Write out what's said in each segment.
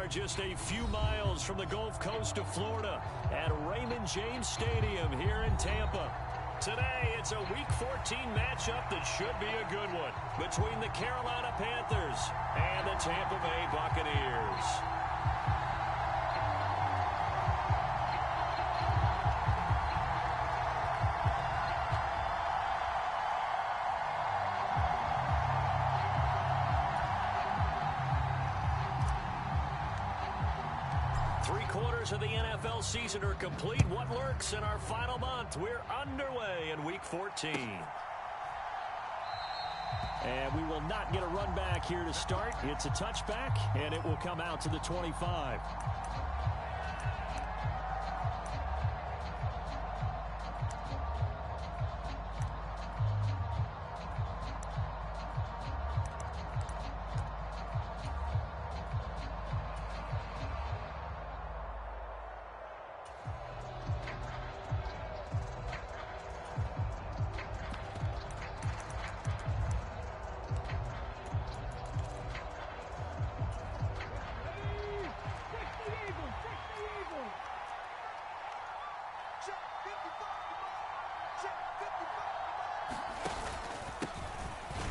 are just a few miles from the Gulf Coast of Florida at Raymond James Stadium here in Tampa. Today, it's a Week 14 matchup that should be a good one between the Carolina Panthers and the Tampa Bay Buccaneers. Three-quarters of the NFL season are complete. What lurks in our final month? We're underway in Week 14. And we will not get a run back here to start. It's a touchback, and it will come out to the 25.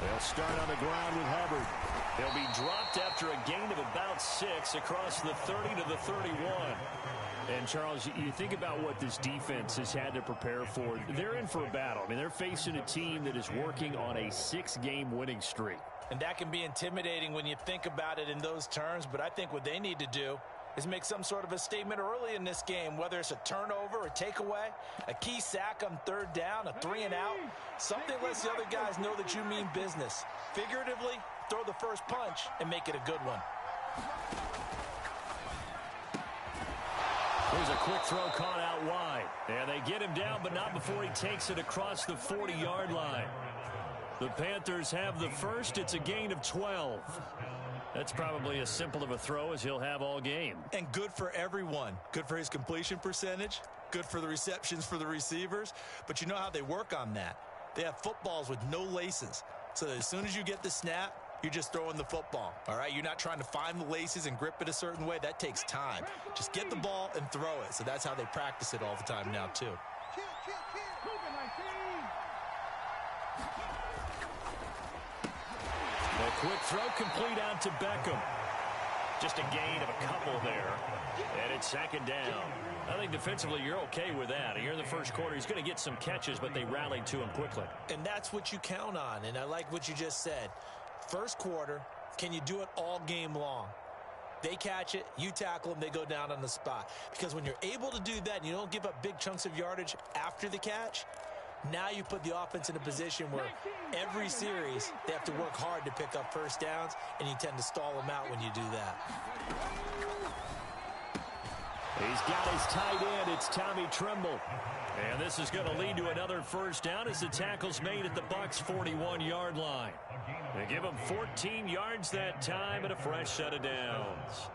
They'll start on the ground with Hubbard. He'll be dropped after a gain of about 6 across the 30 to the 31. And, Charles, you think about what this defense has had to prepare for. They're in for a battle. I mean, they're facing a team that is working on a 6-game winning streak. And that can be intimidating when you think about it in those terms. But I think what they need to do is make some sort of a statement early in this game, whether it's a turnover, a takeaway, a key sack on third down, a 3-and-out, something lets the other guys know that you mean business. Figuratively, throw the first punch and make it a good one. Here's a quick throw caught out wide. And they get him down, but not before he takes it across the 40-yard line. The Panthers have the first. It's a gain of 12. That's probably as simple of a throw as he'll have all game. And good for everyone. Good for his completion percentage. Good for the receptions for the receivers. But you know how they work on that. They have footballs with no laces. So that as soon as you get the snap, you're just throwing the football. All right? You're not trying to find the laces and grip it a certain way. That takes time. Just get the ball and throw it. So that's how they practice it all the time now, too. A quick throw complete out to Beckham. Just a gain of a couple there. And it's second down. I think defensively you're okay with that. Here in the first quarter, he's going to get some catches, but they rallied to him quickly. And that's what you count on. And I like what you just said. First quarter, can you do it all game long? They catch it, you tackle them, they go down on the spot. Because when you're able to do that and you don't give up big chunks of yardage after the catch, now you put the offense in a position where every series they have to work hard to pick up first downs, and you tend to stall them out when you do that. He's got his tight end. It's Tommy Tremble. And this is going to lead to another first down as the tackle's made at the Bucs' 41-yard line. They give him 14 yards that time and a fresh set of downs.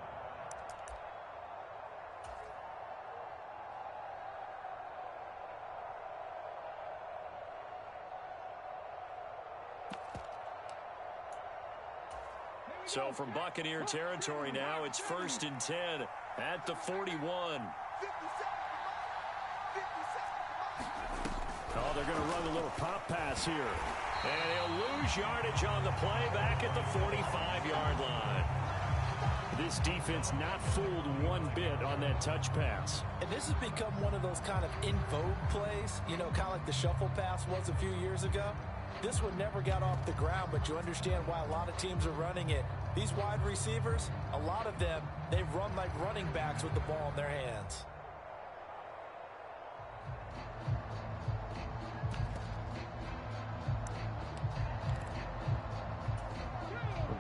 So from Buccaneer territory now, it's 1st and 10 at the 41. Oh, they're going to run a little pop pass here. And he'll lose yardage on the play back at the 45-yard line. This defense not fooled one bit on that touch pass. And this has become one of those kind of in vogue plays, you know, kind of like the shuffle pass was a few years ago. This one never got off the ground, but you understand why a lot of teams are running it. These wide receivers, a lot of them, they run like running backs with the ball in their hands.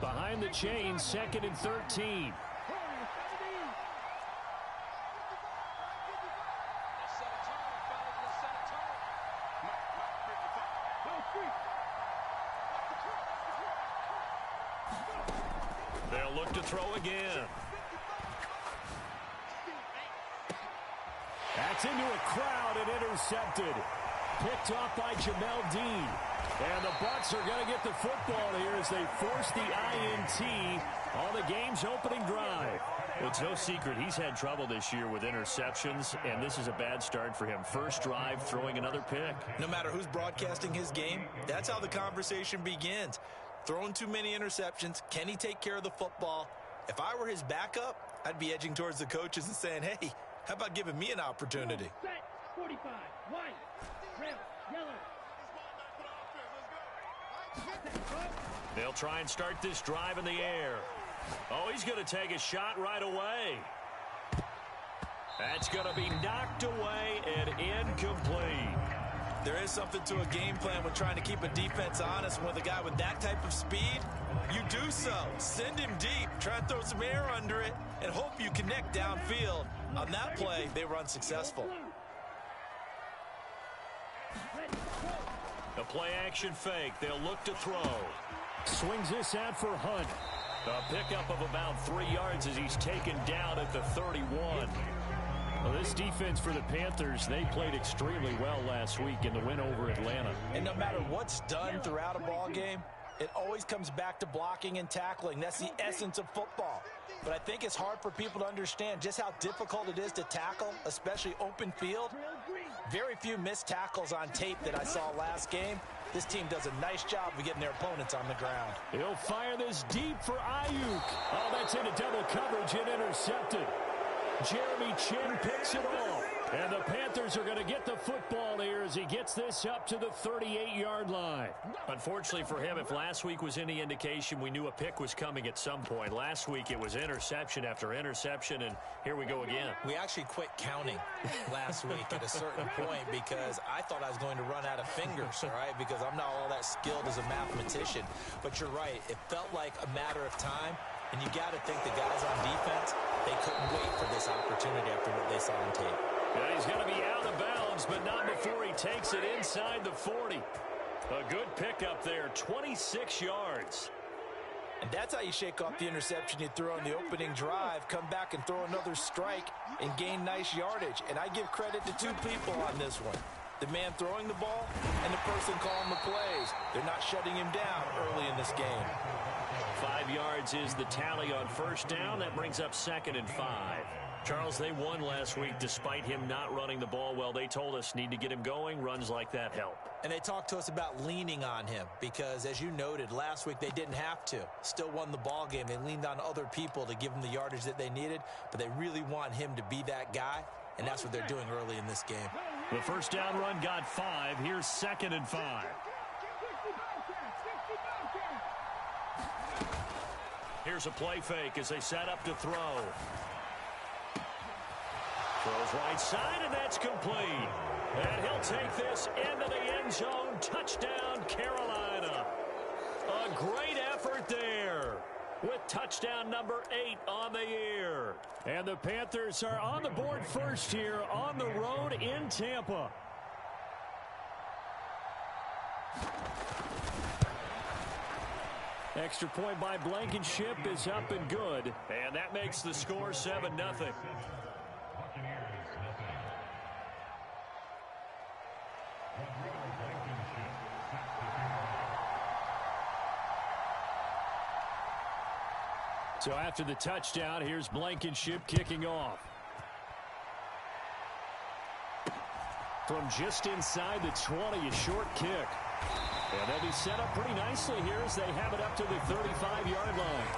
Behind the chain, 2nd and 13. They'll look to throw again. That's into a crowd and intercepted. Picked off by Jamel Dean. And the Bucs are going to get the football here as they force the INT on the game's opening drive. Well, it's no secret he's had trouble this year with interceptions, and this is a bad start for him. First drive, throwing another pick. No matter who's broadcasting his game, that's how the conversation begins. Throwing too many interceptions, can he take care of the football? If I were his backup, I'd be edging towards the coaches and saying, hey, how about giving me an opportunity? Set, 45, white, red, yellow. They'll try and start this drive in the air. Oh, he's going to take a shot right away. That's going to be knocked away and incomplete. There is something to a game plan when trying to keep a defense honest. With a guy with that type of speed, you do so. Send him deep, try and throw some air under it, and hope you connect downfield. On that play, they were unsuccessful. The play-action fake. They'll look to throw. Swings this out for Hunt. A pickup of about 3 yards as he's taken down at the 31. Well, this defense for the Panthers, they played extremely well last week in the win over Atlanta. And no matter what's done throughout a ball game, it always comes back to blocking and tackling. That's the essence of football. But I think it's hard for people to understand just how difficult it is to tackle, especially open field. Very few missed tackles on tape that I saw last game. This team does a nice job of getting their opponents on the ground. He'll fire this deep for Ayuk. Oh, that's into double coverage and intercepted. Jeremy Chinn picks it off. And the Panthers are going to get the football here as he gets this up to the 38-yard line. Unfortunately for him, if last week was any indication, we knew a pick was coming at some point. Last week it was interception after interception, and here we go again. We actually quit counting last week at a certain point because I thought I was going to run out of fingers, all right, because I'm not all that skilled as a mathematician. But you're right. It felt like a matter of time, and you got to think the guys on defense, they couldn't wait for this opportunity after what they saw on tape. Yeah, he's going to be out of bounds, but not before he takes it inside the 40. A good pickup there, 26 yards. And that's how you shake off the interception you threw on the opening drive, come back and throw another strike and gain nice yardage. And I give credit to two people on this one. The man throwing the ball and the person calling the plays. They're not shutting him down early in this game. 5 yards is the tally on first down. That brings up 2nd and 5. Charles, they won last week despite him not running the ball well. They told us need to get him going. Runs like that help. And they talked to us about leaning on him because, as you noted, last week they didn't have to. Still won the ball game. They leaned on other people to give them the yardage that they needed, but they really want him to be that guy, and that's what they're doing early in this game. The first down run got 5. Here's 2nd and 5. Here's a play fake as they set up to throw. Throws right side, and that's complete. And he'll take this into the end zone. Touchdown, Carolina. A great effort there with touchdown number 8 on the year. And the Panthers are on the board first here on the road in Tampa. Extra point by Blankenship is up and good. And that makes the score 7-0. So after the touchdown, here's Blankenship kicking off. From just inside the 20, a short kick. And they'll be set up pretty nicely here as they have it up to the 35-yard line.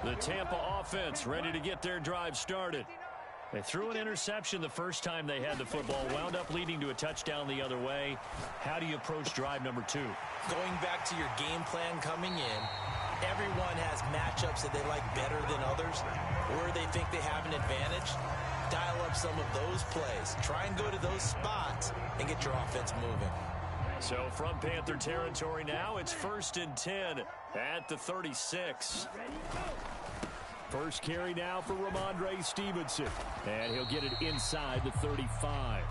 The Tampa offense ready to get their drive started. They threw an interception the first time they had the football, wound up leading to a touchdown the other way. How do you approach drive number 2? Going back to your game plan coming in, everyone has matchups that they like better than others, where they think they have an advantage. Dial up some of those plays. Try and go to those spots and get your offense moving. So from Panther territory now, it's 1st and 10 at the 36. First carry now for Ramondre Stevenson. And he'll get it inside the 35.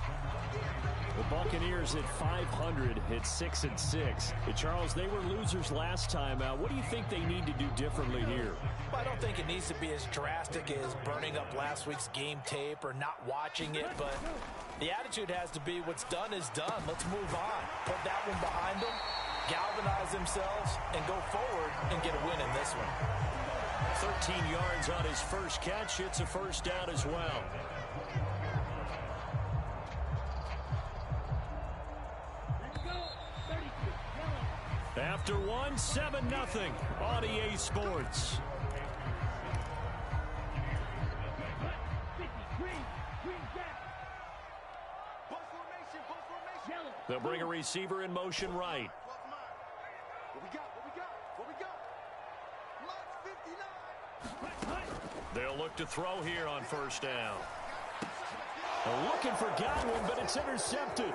The Buccaneers at 500 at 6-6. Charles, they were losers last time out. What do you think they need to do differently here? Well, I don't think it needs to be as drastic as burning up last week's game tape or not watching it, but the attitude has to be what's done is done. Let's move on. Put that one behind them, galvanize themselves, and go forward and get a win in this one. 13 yards on his first catch. It's a first down as well. After one, 7-0 on EA Sports. They'll bring a receiver in motion right. They'll look to throw here on first down. Looking for Godwin, but it's intercepted.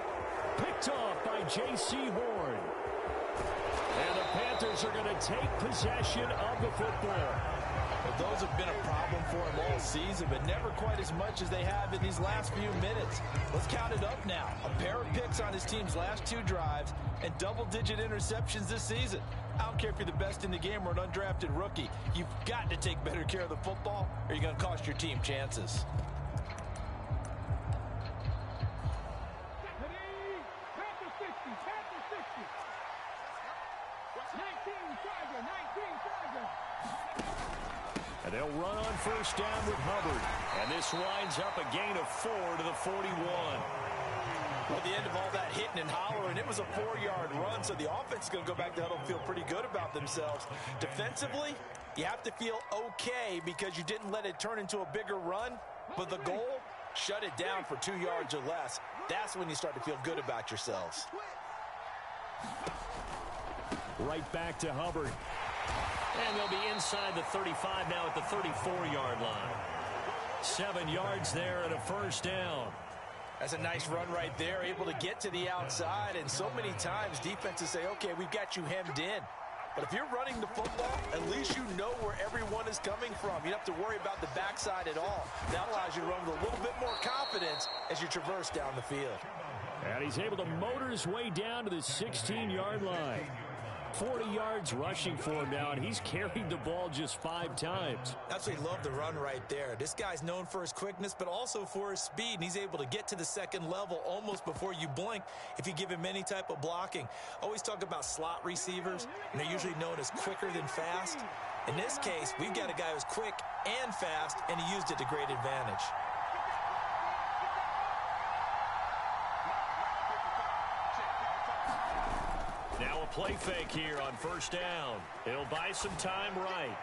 Picked off by J.C. Horn. And the Panthers are going to take possession of the football. Well, those have been a problem for him all season, but never quite as much as they have in these last few minutes. Let's count it up now. A pair of picks on his team's last 2 drives and double-digit interceptions this season. I don't care if you're the best in the game or an undrafted rookie. You've got to take better care of the football or you're going to cost your team chances. And they'll run on first down with Hubbard. And this winds up a gain of 4 to the 41. Well, at the end of all that hitting and hollering, it was a 4-yard run, so the offense is going to go back to huddle and feel pretty good about themselves. Defensively, you have to feel okay because you didn't let it turn into a bigger run, but the goal, shut it down for 2 yards or less. That's when you start to feel good about yourselves. Right back to Hubbard. And they'll be inside the 35 now at the 34-yard line. 7 yards there and a first down. That's a nice run right there, able to get to the outside. And so many times defenses say, okay, we've got you hemmed in. But if you're running the football, at least you know where everyone is coming from. You don't have to worry about the backside at all. That allows you to run with a little bit more confidence as you traverse down the field. And he's able to motor his way down to the 16-yard line. 40 yards rushing for him now, and he's carried the ball just 5 times. Absolutely love the run right there. This guy's known for his quickness, but also for his speed, and he's able to get to the second level almost before you blink if you give him any type of blocking. Always talk about slot receivers, and they're usually known as quicker than fast. In this case, we've got a guy who's quick and fast, and he used it to great advantage. Now a play fake here on first down. It'll buy some time right.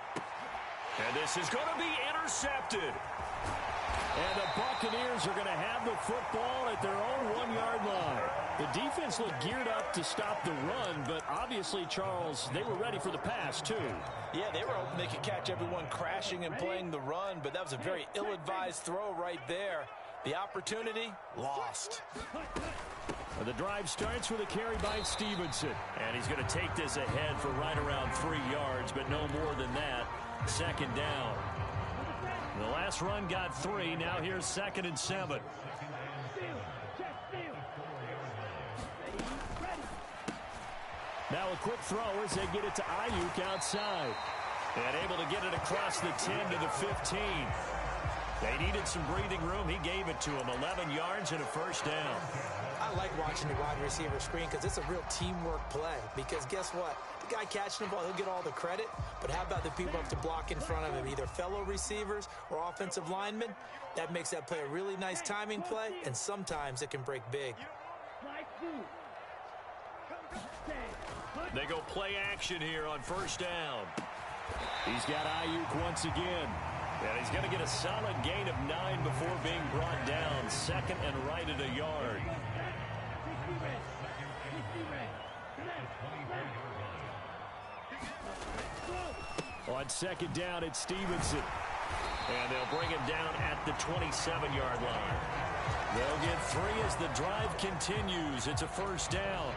And this is going to be intercepted. And the Buccaneers are going to have the football at their own 1-yard line. The defense looked geared up to stop the run, but obviously, Charles, they were ready for the pass, too. Yeah, they were hoping they could catch everyone crashing and playing the run, but that was a very ill-advised throw right there. The opportunity, lost. The drive starts with a carry by Stevenson. And he's going to take this ahead for right around 3 yards, but no more than that. Second down. The last run got 3. Now here's 2nd and 7. Now a quick throw as they get it to Ayuk outside. And able to get it across the 10 to the 15. They needed some breathing room. He gave it to him. 11 yards and a first down. I like watching the wide receiver screen because it's a real teamwork play. Because guess what? The guy catching the ball, he'll get all the credit. But how about the people up to block in front of him, either fellow receivers or offensive linemen? That makes that play a really nice timing play, and sometimes it can break big. They go play action here on first down. He's got Ayuk once again. And he's going to get a solid gain of 9 before being brought down. 2nd and right at a yard. On 2nd down, it's Stevenson. And they'll bring him down at the 27-yard line. They'll get 3 as the drive continues. It's a first down.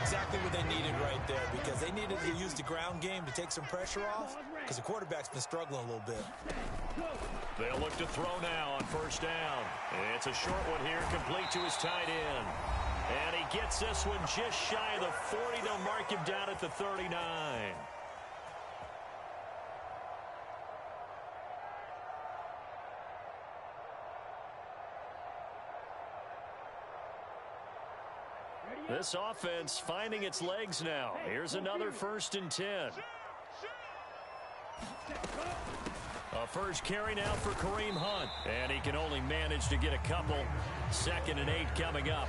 Exactly what they needed right there, because they needed to use the ground game to take some pressure off, because the quarterback's been struggling a little bit. They'll look to throw now on first down. It's a short one here, complete to his tight end. And he gets this one just shy of the 40. They'll mark him down at the 39. This offense finding its legs now. Here's another 1st and 10. A first carry now for Kareem Hunt. And he can only manage to get a couple. 2nd and 8 coming up.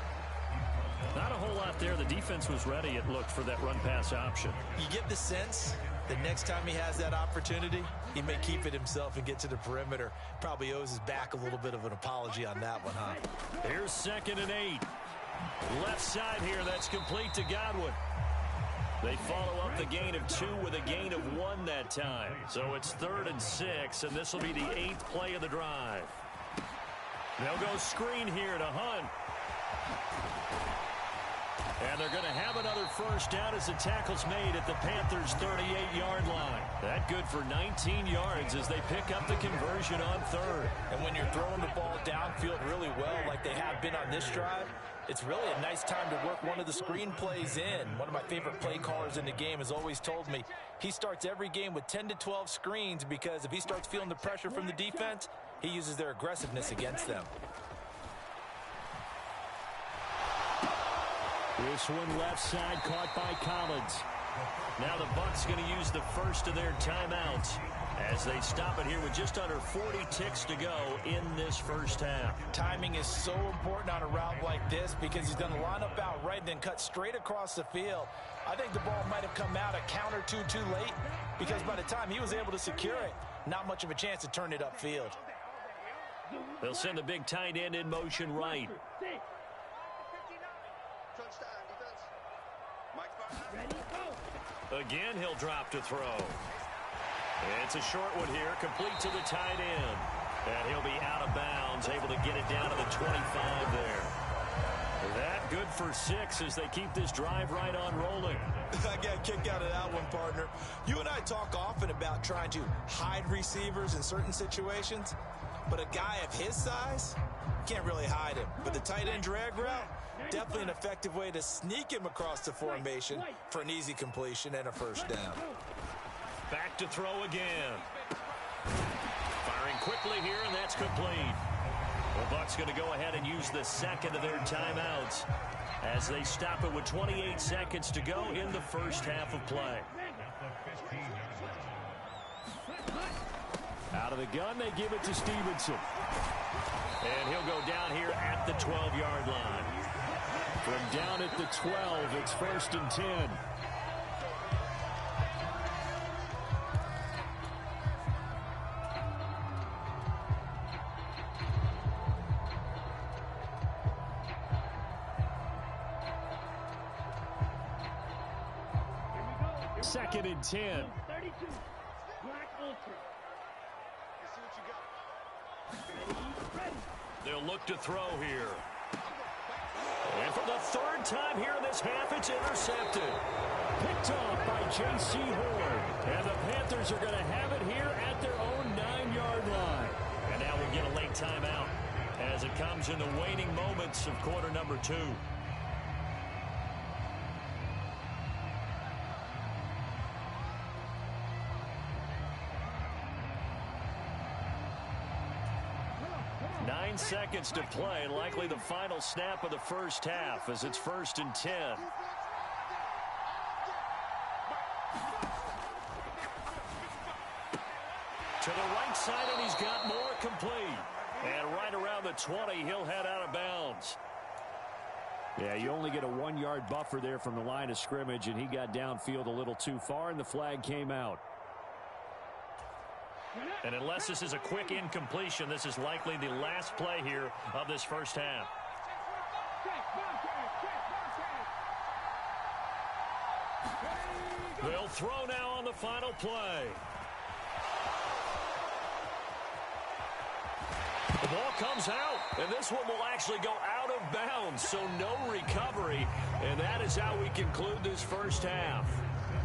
Not a whole lot there. The defense was ready, it looked, for that run-pass option. You get the sense that next time he has that opportunity, he may keep it himself and get to the perimeter. Probably owes his back a little bit of an apology on that one, huh? Here's 2nd and 8. Left side here, that's complete to Godwin. They follow up the gain of 2 with a gain of 1 that time. So it's 3rd and 6, and this will be the 8th play of the drive. They'll go screen here to Hunt. And they're going to have another first down as the tackle's made at the Panthers' 38-yard line. That good for 19 yards as they pick up the conversion on 3rd. And when you're throwing the ball downfield really well like they have been on this drive, it's really a nice time to work one of the screen plays in. One of my favorite play callers in the game has always told me he starts every game with 10 to 12 screens because if he starts feeling the pressure from the defense, he uses their aggressiveness against them. This one left side caught by Collins. Now the Bucs going to use the first of their timeouts as they stop it here with just under 40 ticks to go in this first half. Timing is so important on a route like this because he's going to line up out right and then cut straight across the field. I think the ball might have come out a count or two too late because by the time he was able to secure it, not much of a chance to turn it upfield. They'll send the big tight end in motion right. Again, he'll drop to throw. It's a short one here, complete to the tight end. And he'll be out of bounds, able to get it down to the 25 there. That good for 6 as they keep this drive right on rolling. I got a kick out of that one, partner. You and I talk often about trying to hide receivers in certain situations, but a guy of his size can't really hide him. But the tight end drag route, definitely an effective way to sneak him across the formation for an easy completion and a first down. Back to throw again. Firing quickly here, and that's complete. The Bucs going to go ahead and use the second of their timeouts as they stop it with 28 seconds to go in the first half of play. Out of the gun, they give it to Stevenson. And he'll go down here at the 12-yard line. From down at the 12, it's 1st and 10. Second and 10. 32. Black Ultra. They'll look to throw here. And for the 3rd time here in this half, it's intercepted. Picked off by J.C. Horn. And the Panthers are going to have it here at their own 9-yard line. And now we'll get a late timeout as it comes in the waning moments of quarter number 2. Seconds to play, likely the final snap of the first half as it's 1st and 10. To the right side, and he's got more complete. And right around the 20, he'll head out of bounds. Yeah, you only get a 1-yard buffer there from the line of scrimmage, and he got downfield a little too far, and the flag came out. And unless this is a quick incompletion, this is likely the last play here of this first half. They'll throw now on the final play. The ball comes out, and this one will actually go out of bounds, so no recovery, and that is how we conclude this first half.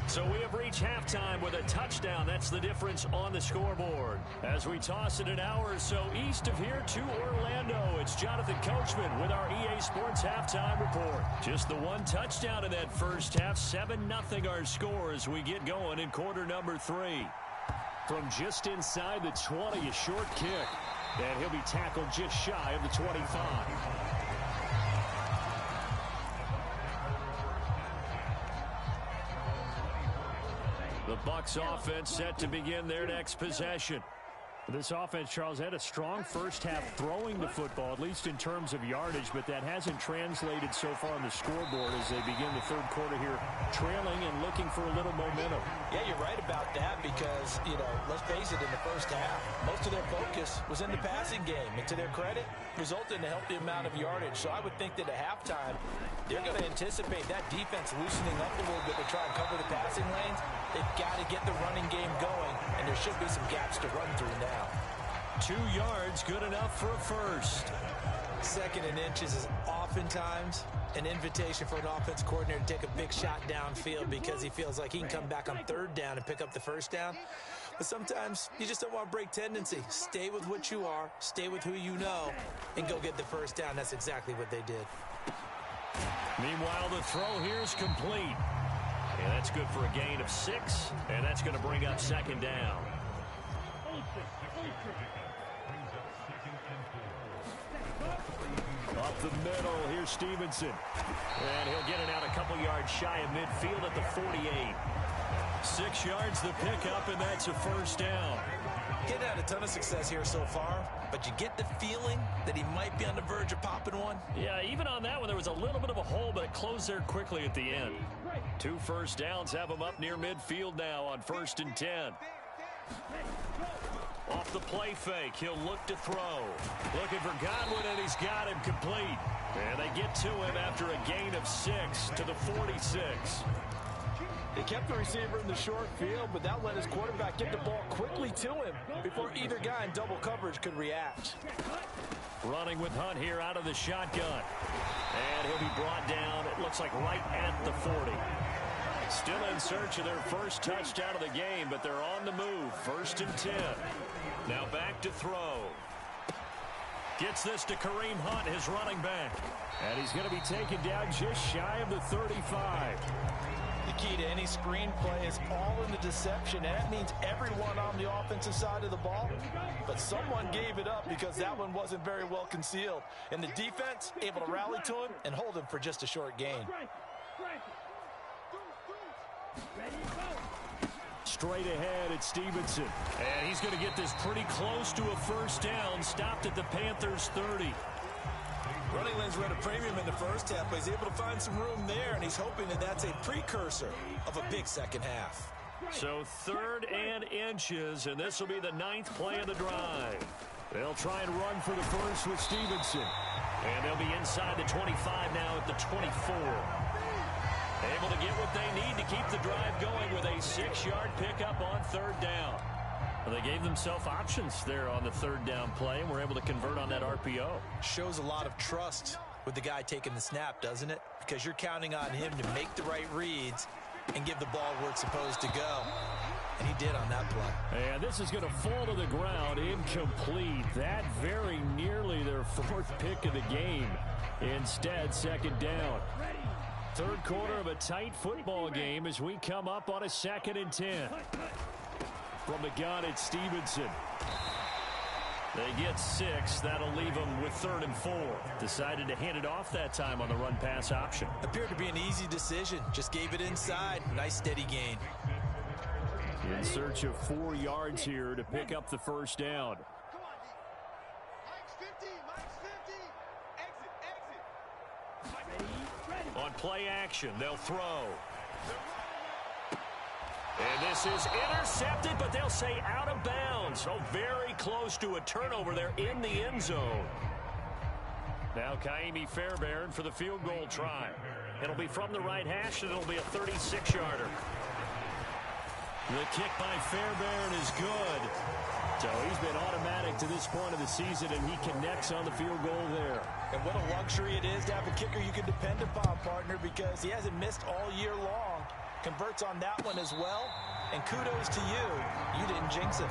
So we have reached halftime with a touchdown. That's the difference on the scoreboard. As we toss it an hour or so east of here to Orlando, it's Jonathan Coachman with our EA Sports Halftime Report. Just the one touchdown in that first half. 7-0 our score as we get going in quarter number 3. From just inside the 20, a short kick. And he'll be tackled just shy of the 25. The Bucs offense set to begin their next possession. This offense, Charles, had a strong first half throwing the football, at least in terms of yardage, but that hasn't translated so far on the scoreboard as they begin the third quarter here, trailing and looking for a little momentum. Yeah, you're right about that because, let's face it, in the first half, most of their focus was in the passing game. And to their credit, resulted in a healthy amount of yardage. So I would think that at halftime, they're going to anticipate that defense loosening up a little bit to try and cover the passing lanes. They've got to get the running game going, and there should be some gaps to run through now. 2 yards, good enough for a first. 2nd and inches is oftentimes an invitation for an offense coordinator to take a big shot downfield because he feels like he can come back on 3rd down and pick up the first down. But sometimes you just don't want to break tendency. Stay with what you are, stay with who you know, and go get the first down. That's exactly what they did. Meanwhile, the throw here is complete. And that's good for a gain of 6, and that's going to bring up 2nd down. Up the middle, here's Stevenson. And he'll get it out a couple yards shy of midfield at the 48. 6 yards the pickup, and that's a first down. Getting had a ton of success here so far, but you get the feeling that he might be on the verge of popping one. Yeah, even on that one, there was a little bit of a hole, but it closed there quickly at the end. 2 first downs have him up near midfield now on 1st and 10. Off the play fake, he'll look to throw. Looking for Godwin, and he's got him complete. And they get to him after a gain of 6 to the 46. They kept the receiver in the short field, but that let his quarterback get the ball quickly to him before either guy in double coverage could react. Running with Hunt here out of the shotgun. And he'll be brought down, it looks like right at the 40. Still in search of their first touchdown of the game, but they're on the move. 1st and 10. Now back to throw. Gets this to Kareem Hunt, his running back. And he's going to be taken down just shy of the 35. The key to any screen play is all in the deception, and that means everyone on the offensive side of the ball. But someone gave it up because that one wasn't very well concealed. And the defense able to rally to him and hold him for just a short gain. Straight ahead, it's Stevenson. And he's going to get this pretty close to a first down. Stopped at the Panthers' 30. Running lanes were at a premium in the first half, but he's able to find some room there, and he's hoping that that's a precursor of a big second half. So 3rd and inches, and this will be the 9th play of the drive. They'll try and run for the first with Stevenson. And they'll be inside the 25 now at the 24. Able to get what they need to keep the drive going with a 6-yard pickup on 3rd down. Well, they gave themselves options there on the 3rd down play, and were able to convert on that RPO. Shows a lot of trust with the guy taking the snap, doesn't it? Because you're counting on him to make the right reads and give the ball where it's supposed to go. And he did on that play. And this is going to fall to the ground, incomplete. That very nearly their 4th pick of the game. Instead, 2nd down. 3rd quarter of a tight football game as we come up on a 2nd and 10. From the gun, it's Stevenson. They get 6. That'll leave them with 3rd and 4. Decided to hand it off that time on the run-pass option. Appeared to be an easy decision. Just gave it inside. Nice steady gain. In search of 4 yards here to pick up the first down. On play action, they'll throw. And this is intercepted, but they'll say out of bounds. Oh, very close to a turnover there in the end zone. Now Kaimi Fairbairn for the field goal try. It'll be from the right hash, and it'll be a 36-yarder. The kick by Fairbairn is good. So he's been automatic to this point of the season, and he connects on the field goal there. And what a luxury it is to have a kicker you can depend upon, partner, because he hasn't missed all year long. converts on that one as well. And kudos to you. You didn't jinx it.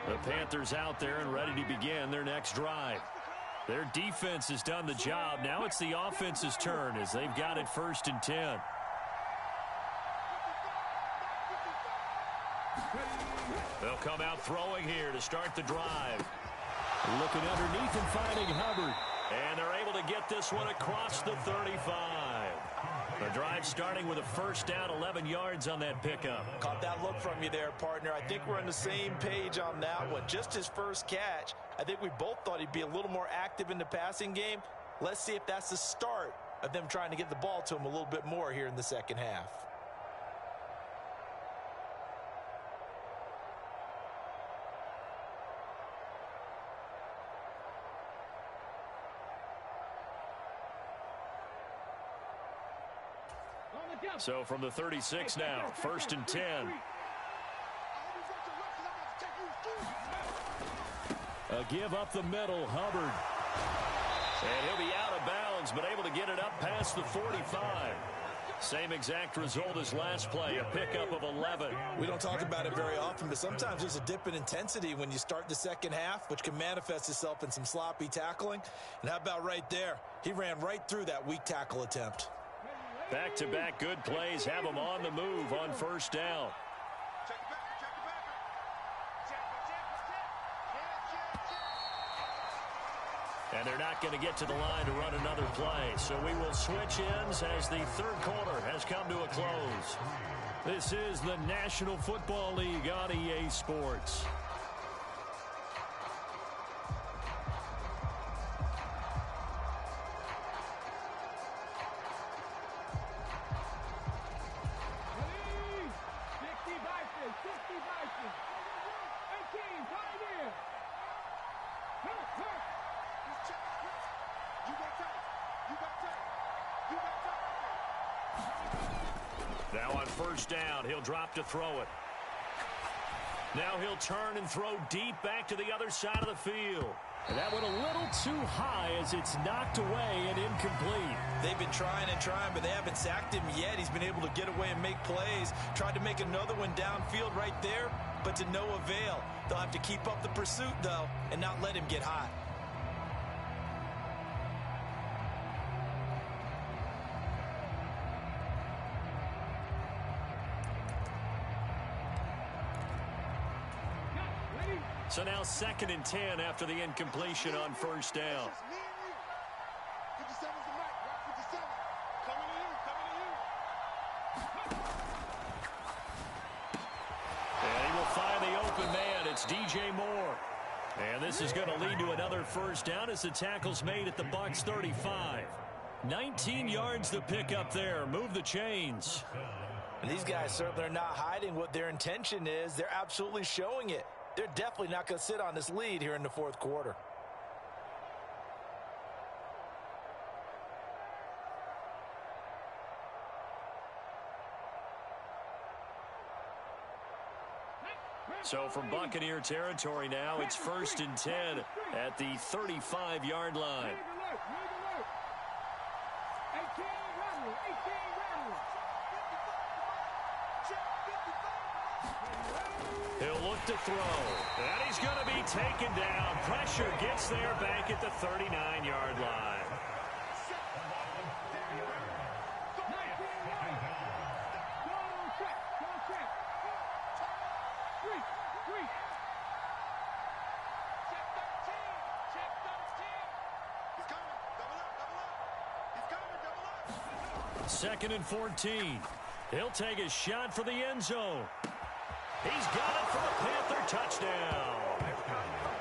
The Panthers out there and ready to begin their next drive. Their defense has done the job. Now it's the offense's turn as they've got it 1st and 10. They'll come out throwing here to start the drive. Looking underneath and finding Hubbard. And they're able to get this one across the 35. The drive starting with a 1st down, 11 yards on that pickup. Caught that look from you there, partner. I think we're on the same page on that one. Just his first catch. I think we both thought he'd be a little more active in the passing game. Let's see if that's the start of them trying to get the ball to him a little bit more here in the second half. So from the 36 now, 1st and 10. A give up the middle, Hubbard. And he'll be out of bounds, but able to get it up past the 45. Same exact result as last play, a pickup of 11. We don't talk about it very often, but sometimes there's a dip in intensity when you start the second half, which can manifest itself in some sloppy tackling. And how about right there? He ran right through that weak tackle attempt. Back-to-back good plays have them on the move on 1st down. And they're not going to get to the line to run another play. So we will switch ends as the 3rd quarter has come to a close. This is the National Football League on EA Sports. Now on 1st down, he'll drop to throw it. Now he'll turn and throw deep back to the other side of the field. And that went a little too high as it's knocked away and incomplete. They've been trying and trying, but they haven't sacked him yet. He's been able to get away and make plays. Tried to make another one downfield right there, but to no avail. They'll have to keep up the pursuit, though, and not let him get hot. So now 2nd and 10 after the incompletion on 1st down. And he will find the open man. It's DJ Moore. And this is going to lead to another 1st down as the tackle's made at the Bucs 35. 19 yards to pick up there. Move the chains. And these guys certainly are not hiding what their intention is. They're absolutely showing it. They're definitely not going to sit on this lead here in the 4th quarter. So from Buccaneer territory now, it's 1st and 10 at the 35-yard line. He'll look to throw. And he's going to be taken down. Pressure gets there back at the 39-yard line. Second and 14. He'll take a shot for the end zone. He's got it for a Panther touchdown.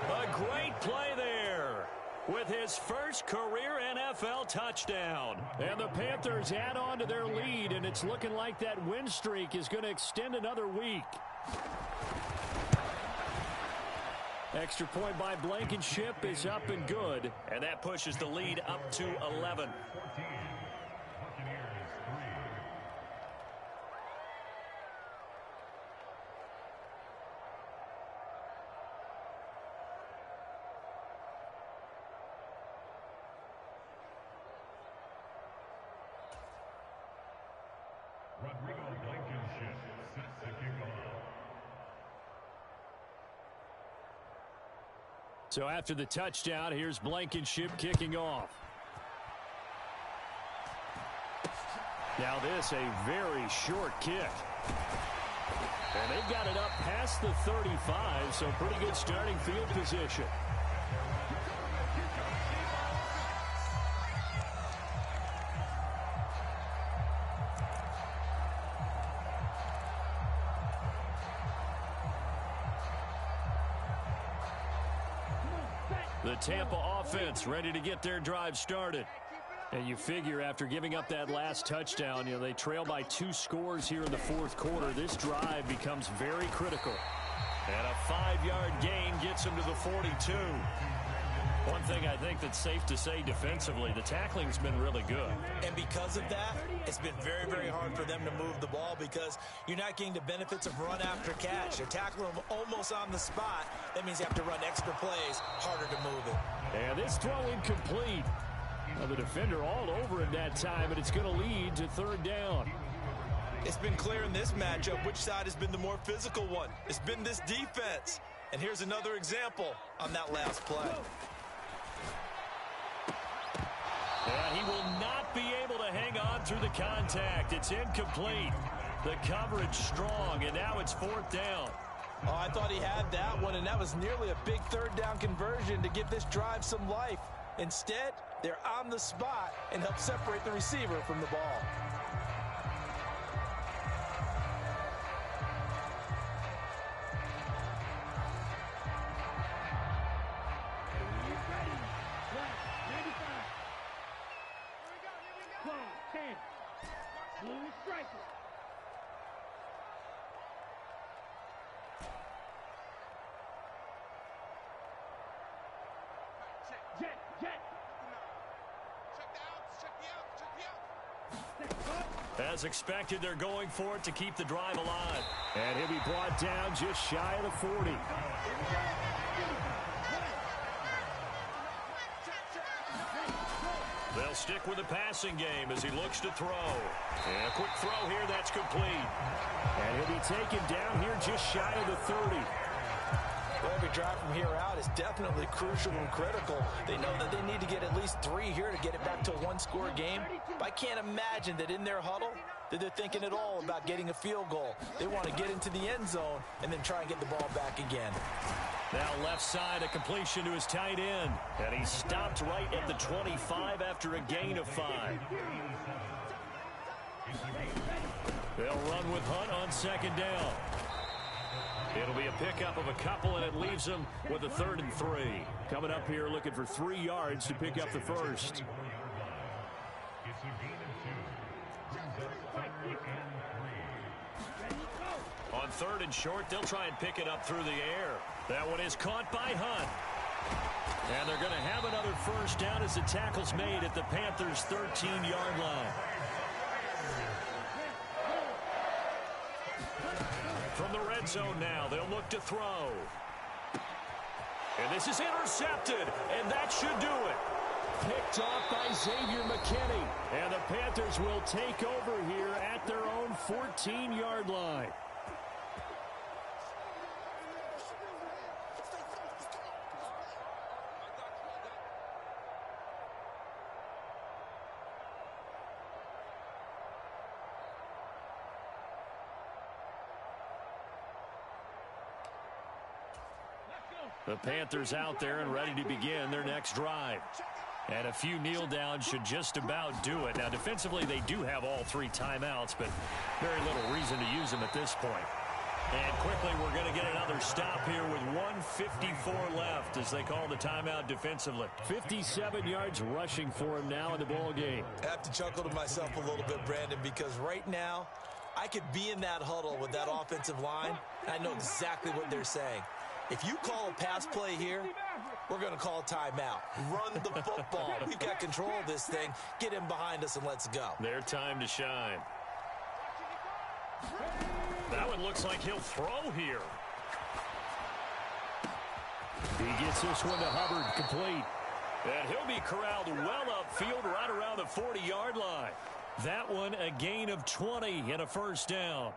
A great play there with his first career NFL touchdown. And the Panthers add on to their lead, and it's looking like that win streak is going to extend another week. Extra point by Blankenship is up and good, and that pushes the lead up to 11. So after the touchdown, here's Blankenship kicking off. Now this, a very short kick. And they've got it up past the 35, so pretty good starting field position. The Tampa offense ready to get their drive started. And you figure after giving up that last touchdown, they trail by 2 scores here in the fourth quarter. This drive becomes very critical. And a 5-yard gain gets them to the 42. One thing I think that's safe to say defensively, the tackling's been really good. And because of that, it's been very, very hard for them to move the ball because you're not getting the benefits of run after catch. They're tackling them almost on the spot. That means you have to run extra plays, harder to move it. And this throw incomplete. Now the defender all over him that time, but it's going to lead to third down. It's been clear in this matchup which side has been the more physical one. It's been this defense. And here's another example on that last play. And he will not be able to hang on through the contact. It's incomplete. The coverage strong, and now it's fourth down. Oh, I thought he had that one, and that was nearly a big third down conversion to give this drive some life. Instead, they're on the spot and help separate the receiver from the ball. As expected, they're going for it to keep the drive alive. And he'll be brought down just shy of the 40. They'll stick with the passing game as he looks to throw. And a quick throw here, that's complete. And he'll be taken down here just shy of the 30. Well, every drive from here out is definitely crucial and critical. They know that they need to get at least 3 here to get it back to a one-score game. But I can't imagine that in their huddle that they're thinking at all about getting a field goal. They want to get into the end zone and then try and get the ball back again. Now left side, a completion to his tight end. And he stopped right at the 25 after a gain of 5. They'll run with Hunt on second down. It'll be a pickup of a couple, and it leaves them with a 3rd and 3. Coming up here looking for 3 yards to pick up the first. On 3rd and short, they'll try and pick it up through the air. That one is caught by Hunt. And they're going to have another first down as the tackle's made at the Panthers' 13-yard line. From the red zone now, they'll look to throw. And this is intercepted, and that should do it. Picked off by Xavier McKinney. And the Panthers will take over here at their own 14-yard line. The Panthers out there and ready to begin their next drive. And a few kneel downs should just about do it. Now, defensively, they do have all 3 timeouts, but very little reason to use them at this point. And quickly, we're going to get another stop here with 1:54 left as they call the timeout defensively. 57 yards rushing for him now in the ball game. I have to chuckle to myself a little bit, Brandon, because right now, I could be in that huddle with that offensive line, and I know exactly what they're saying. If you call a pass play here, we're going to call a timeout. Run the football. We've got control of this thing. Get him behind us and let's go. Their time to shine. That one looks like he'll throw here. He gets this one to Hubbard, complete. And he'll be corralled well upfield right around the 40-yard line. That one a gain of 20 and a first down.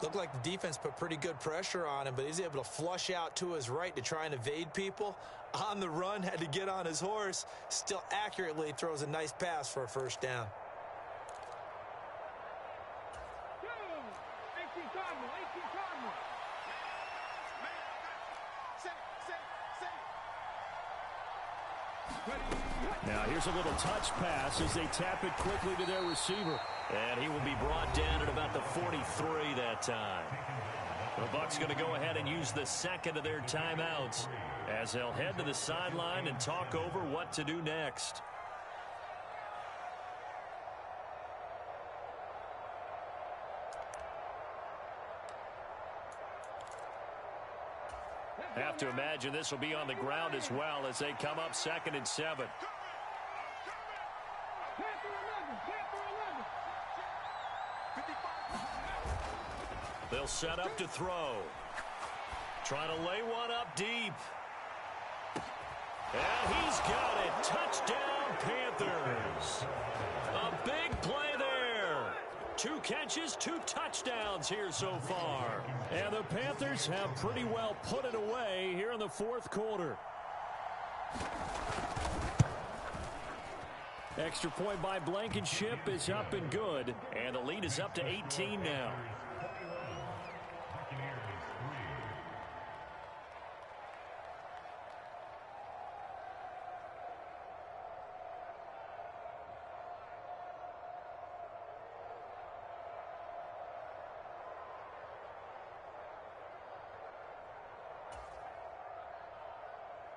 Looked like the defense put pretty good pressure on him, but he's able to flush out to his right to try and evade people. On the run, had to get on his horse. Still accurately throws a nice pass for a first down. Now here's a little touch pass as they tap it quickly to their receiver. And he will be brought down at about the 43 that time. The Bucs going to go ahead and use the second of their timeouts as they'll head to the sideline and talk over what to do next. Have to imagine this will be on the ground as well as they come up 2nd and 7. They'll set up to throw. Trying to lay one up deep. And he's got it. Touchdown, Panthers. A big play there. 2 catches, 2 touchdowns here so far. And the Panthers have pretty well put it away here in the 4th quarter. Extra point by Blankenship is up and good. And the lead is up to 18 now.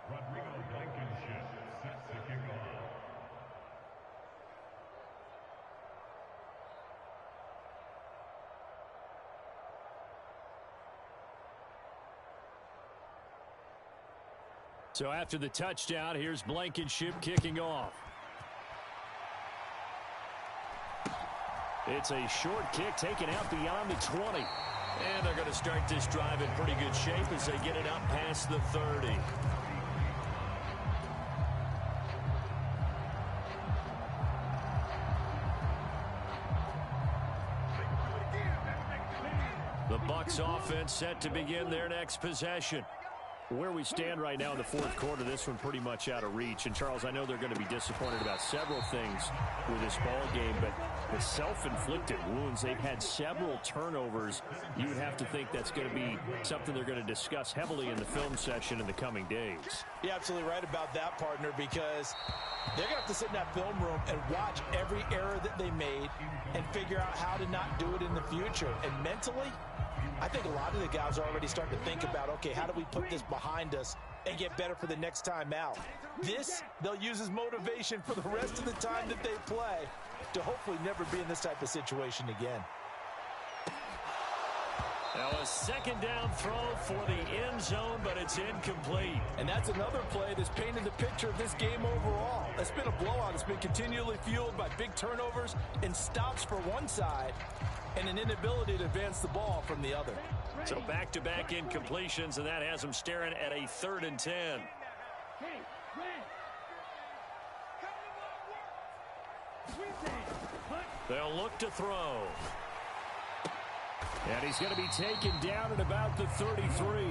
Rodrigo Blankenship sets the kickoff. So after the touchdown, here's Blankenship kicking off. It's a short kick taken out beyond the 20. And they're going to start this drive in pretty good shape as they get it up past the 30. The Bucs offense set to begin their next possession. Where we stand right now in the 4th quarter, this one pretty much out of reach. And, Charles, I know they're going to be disappointed about several things with this ball game, but the self-inflicted wounds, they've had several turnovers. You would have to think that's going to be something they're going to discuss heavily in the film session in the coming days. You're absolutely right about that, partner, because they're going to have to sit in that film room and watch every error that they made and figure out how to not do it in the future. And mentally, I think a lot of the guys are already starting to think about, okay, how do we put this behind us and get better for the next time out? This, they'll use as motivation for the rest of the time that they play to hopefully never be in this type of situation again. Now a 2nd down throw for the end zone, but it's incomplete. And that's another play that's painted the picture of this game overall. It's been a blowout. It's been continually fueled by big turnovers and stops for one side and an inability to advance the ball from the other. So back-to-back incompletions, and that has them staring at a 3rd and 10. They'll look to throw. And he's going to be taken down at about the 33.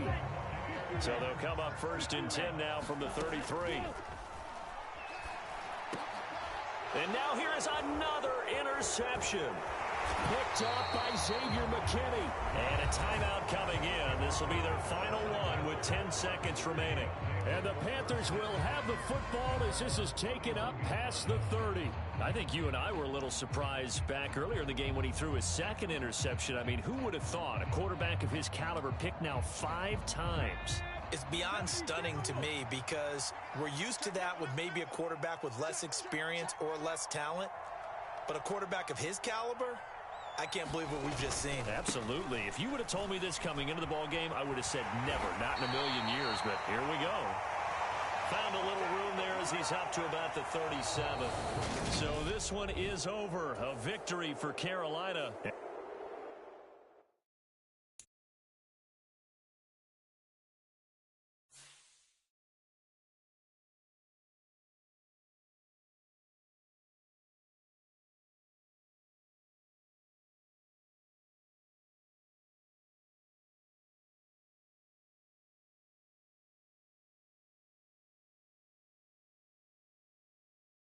So they'll come up 1st and 10 now from the 33. And now here is another interception. Picked off by Xavier McKinney. And a timeout coming in. This will be their final one with 10 seconds remaining. And the Panthers will have the football as this is taken up past the 30. I think you and I were a little surprised back earlier in the game when he threw his second interception. I mean, who would have thought a quarterback of his caliber picked now 5 times? It's beyond stunning to me because we're used to that with maybe a quarterback with less experience or less talent. But a quarterback of his caliber, I can't believe what we've just seen. Absolutely. If you would have told me this coming into the ball game, I would have said never, not in a million years. But here we go. Found a little room there as he's up to about the 37. So this one is over. A victory for Carolina.